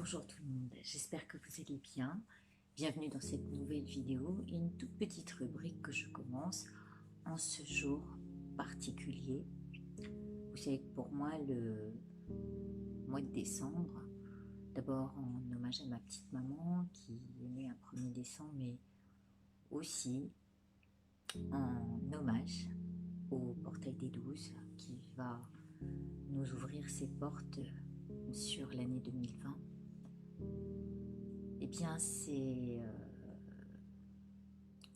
Bonjour tout le monde, j'espère que vous allez bien. Bienvenue dans cette nouvelle vidéo, une toute petite rubrique que je commence en ce jour particulier. Vous savez que pour moi, le mois de décembre, d'abord en hommage à ma petite maman qui est née un 1er décembre, mais aussi en hommage au portail des 12 qui va nous ouvrir ses portes sur l'année 2020. Eh bien, c'est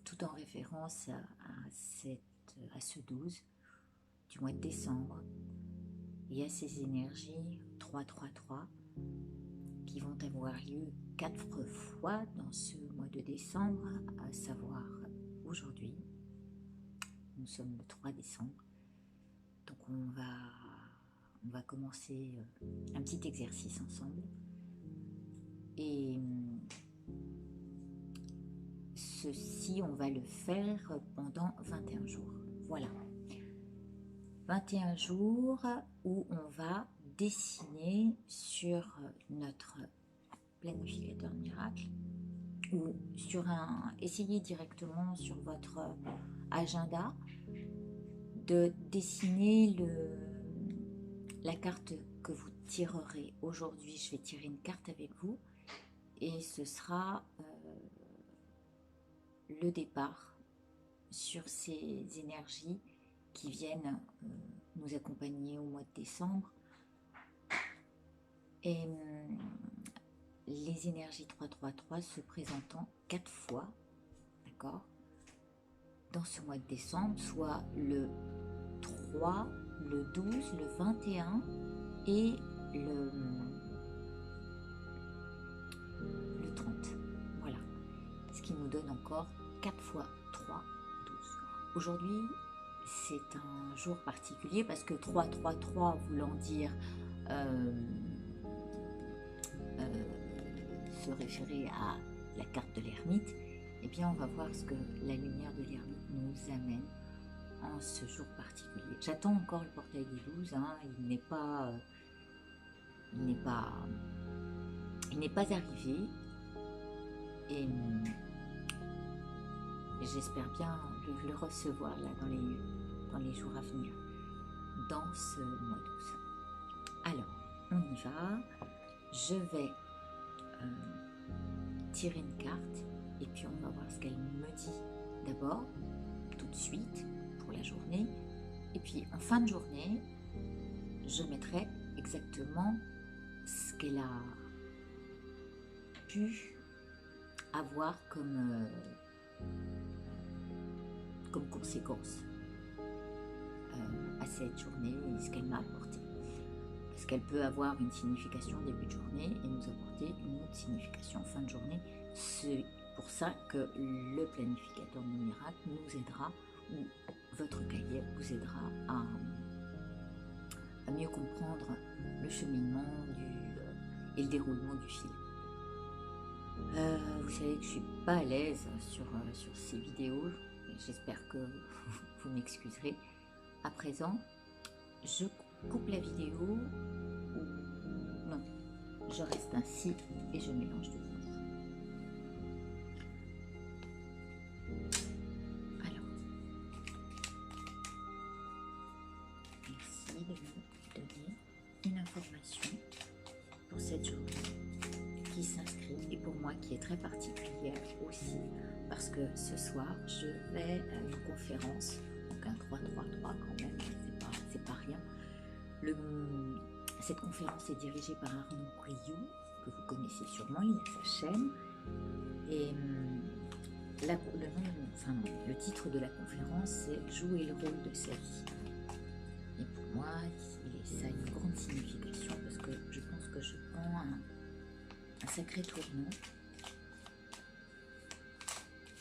tout en référence à ce 12 du mois de décembre et à ces énergies 3-3-3 qui vont avoir lieu 4 fois dans ce mois de décembre, à savoir aujourd'hui. Nous sommes le 3 décembre. Donc on va commencer un petit exercice ensemble. Et ceci, on va le faire pendant 21 jours. Voilà. 21 jours où on va dessiner sur notre planificateur miracle ou essayez directement sur votre agenda de dessiner la carte que vous tirerez. Aujourd'hui, je vais tirer une carte avec vous et ce sera le départ sur ces énergies qui viennent nous accompagner au mois de décembre. Et les énergies 3-3-3 se présentant 4 fois, d'accord, dans ce mois de décembre, soit le 3, le 12, le 21 et le 30. Voilà, ce qui nous donne encore 4 fois 3, 12. Aujourd'hui, c'est un jour particulier parce que 3-3-3 voulant dire se référer à la carte de l'ermite, eh bien on va voir ce que la lumière de l'ermite nous amène en ce jour particulier. J'attends encore le portail des 12, hein, il n'est pas arrivé et j'espère bien le recevoir là dans les jours à venir, dans ce mois d'août. Alors, on y va. Je vais tirer une carte et puis on va voir ce qu'elle me dit d'abord, tout de suite, pour la journée. Et puis, en fin de journée, je mettrai exactement ce qu'elle a pu avoir comme conséquence à cette journée et ce qu'elle m'a apporté. Parce qu'elle peut avoir une signification en début de journée et nous apporter une autre signification en fin de journée. C'est pour ça que le planificateur du miracle nous aidera, ou votre cahier vous aidera à mieux comprendre le cheminement et le déroulement du fil. Vous savez que je suis pas à l'aise sur ces vidéos, j'espère que vous m'excuserez. À présent, je coupe la vidéo ou non, je reste ainsi et je mélange de nouveau. Alors, merci de me donner une information pour cette journée qui s'inscrit et pour moi qui est très particulière aussi parce que ce soir je vais à une conférence, donc un 3-3-3 quand même, c'est pas rien. Cette conférence est dirigée par Arnaud Rioux, que vous connaissez sûrement, il a sa chaîne. Et le titre de la conférence, c'est « Jouer le rôle de sa vie ». Et pour moi, ça a une grande signification parce que je pense que je prends un sacré tournant.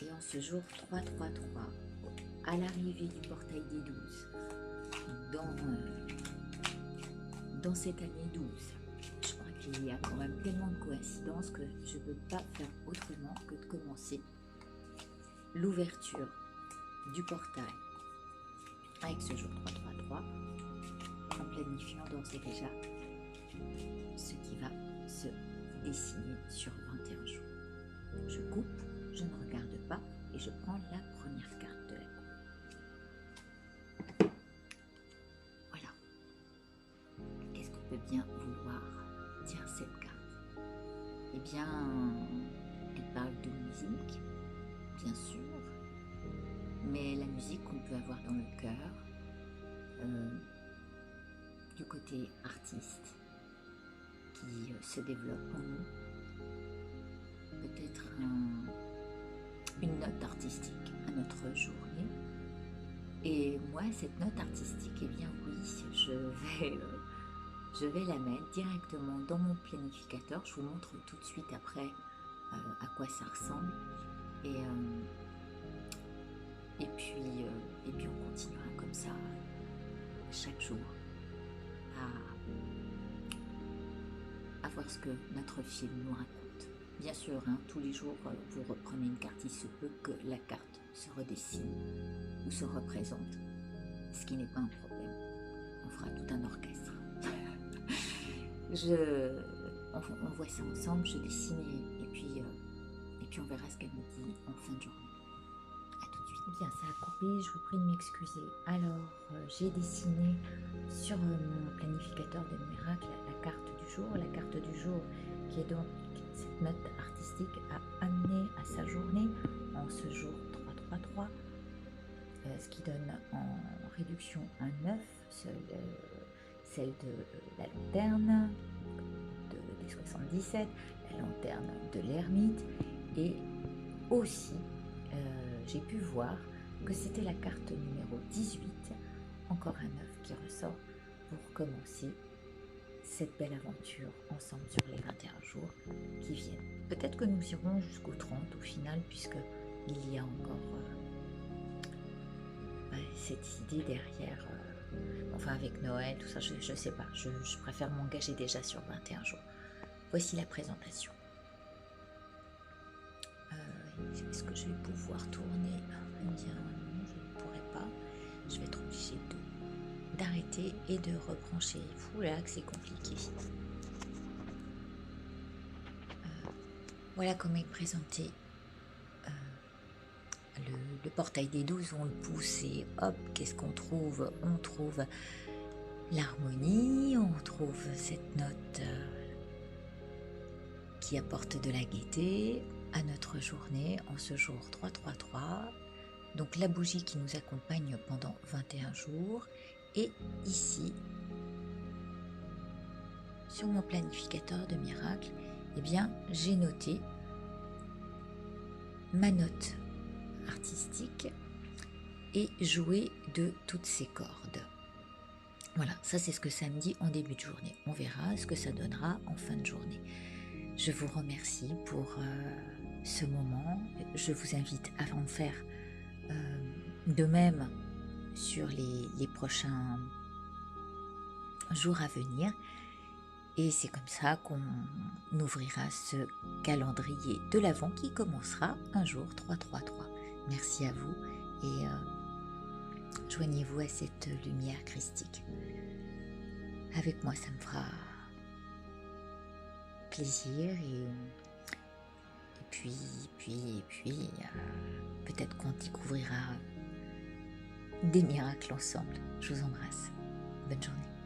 Et en ce jour 3-3-3, à l'arrivée du portail des 12, dans cette année 12, je crois qu'il y a quand même tellement de coïncidences que je ne peux pas faire autrement que de commencer l'ouverture du portail avec ce jour 3-3-3 en planifiant d'ores et déjà ce qui va se dessiner sur 21 jours. Je coupe, je ne regarde pas et je prends la première carte de la coupe. Voilà. Qu'est-ce qu'on peut bien vouloir dire cette carte? Eh bien, elle parle de musique, bien sûr, mais la musique qu'on peut avoir dans le cœur, du côté artiste qui se développe en nous, peut-être une note artistique à notre journée. Et moi, cette note artistique, eh bien oui, je vais la mettre directement dans mon planificateur. Je vous montre tout de suite après à quoi ça ressemble. Et puis on continuera comme ça chaque jour à voir ce que notre film nous raconte. Bien sûr, tous les jours, vous reprenez une carte, il se peut que la carte se redessine ou se représente, ce qui n'est pas un problème. On fera tout un orchestre. On voit ça ensemble, je dessine et puis on verra ce qu'elle me dit en fin de journée. À tout de suite. Eh bien, ça a coupé, je vous prie de m'excuser. Alors, j'ai dessiné sur mon planificateur de miracle la carte du jour. La carte du jour qui est donc cette note artistique à amener à sa journée en ce jour 333, ce qui donne en réduction un 9, celle de la lanterne des 77, la lanterne de l'ermite, et aussi j'ai pu voir que c'était la carte numéro 18, encore un 9 qui ressort pour commencer cette belle aventure ensemble sur les 21 jours qui viennent. Peut-être que nous irons jusqu'au 30 au final, puisque il y a encore cette idée derrière, enfin avec Noël, tout ça, je ne sais pas, je préfère m'engager déjà sur 21 jours. Voici la présentation. Est-ce que je vais pouvoir tourner? Non, je ne pourrai pas. Je vais être obligée d'arrêter et de rebrancher. Oula, que c'est compliqué. Voilà comment est présenté le portail des 12. On le pousse et hop, qu'est-ce qu'on trouve? On trouve l'harmonie, on trouve cette note qui apporte de la gaieté à notre journée en ce jour 333. Donc la bougie qui nous accompagne pendant 21 jours. Et ici, sur mon planificateur de miracle, eh bien, j'ai noté ma note artistique et joué de toutes ces cordes. Voilà, ça c'est ce que ça me dit en début de journée. On verra ce que ça donnera en fin de journée. Je vous remercie pour ce moment. Je vous invite à en faire de même sur les prochains jours à venir. Et c'est comme ça qu'on ouvrira ce calendrier de l'Avent qui commencera un jour 333. Merci à vous et joignez-vous à cette lumière christique. Avec moi, ça me fera plaisir et puis peut-être qu'on découvrira des miracles ensemble. Je vous embrasse. Bonne journée.